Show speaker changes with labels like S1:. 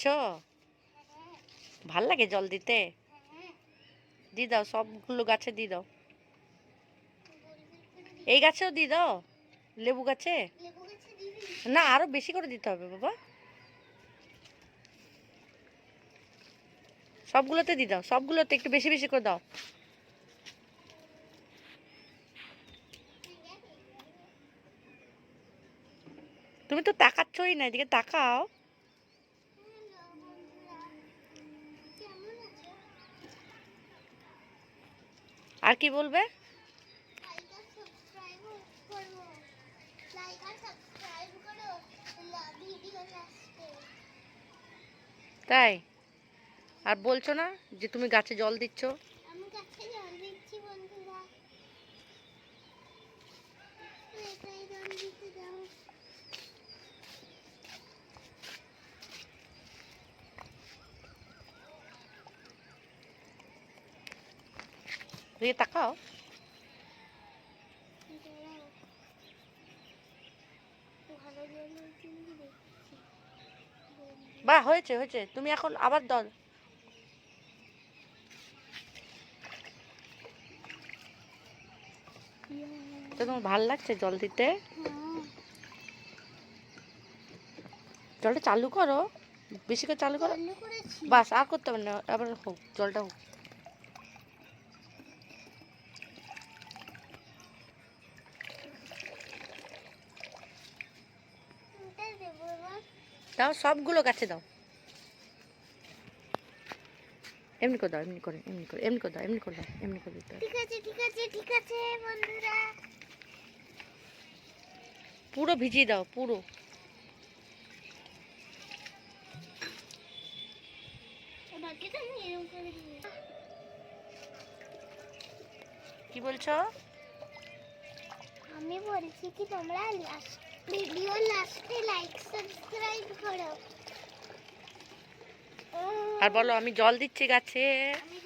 S1: দিচ্ছ? ভাল লাগে জল দিতে? দিয়ে দাও, সবগুলো গাছে দিয়ে দাও। এই গাছেও দিয়ে দাও, লেবু গাছে। না, আরো বেশি করে দিতে হবে বাবা। সবগুলোতে দিয়ে দাও, সবগুলোতে একটু বেশি বেশি করে দাও। তুমি তো তাকাচ্ছই না, এদিকে তাকাও। আর কি বলবে? তাই? আর বলছো না যে তুমি গাছে জল দিচ্ছ?
S2: আমি গাছে জল দিচ্ছি বন্ধুরা, এটাই জল দিতে দাও।
S1: এদিকে তাকাও।
S2: ভালো জল কিন্তু দেখছি।
S1: বাহ, হয়েছে হয়েছে, তুমি এখন আবার দাও। তো তোমার ভাল লাগছে জল দিতে? জলটা চালু করো, বেশি করে চালু করো। বাস, আর করতে হবে না, আবার হোক, জলটা হোক। দাও, সবগুলো গাছে দাও। এমনি করে দাও, এমনি করে, এমনি করে, এমনি করে দাও, এমনি করে দাও, এমনি করে দিতে হবে।
S2: ঠিক আছে ঠিক আছে ঠিক আছে বন্ধুরা,
S1: পুরো ভিজিয়ে দাও, পুরো।
S2: ওটাকে তো আমি এরকম করে দিই।
S1: কি বলছো?
S2: আমি বলছি কি তোমরা ভিডিও লাস্টে লাইক সাবস্ক্রাইব করো।
S1: আর বলো, আমি জল দিচ্ছি গাছে।
S2: আমি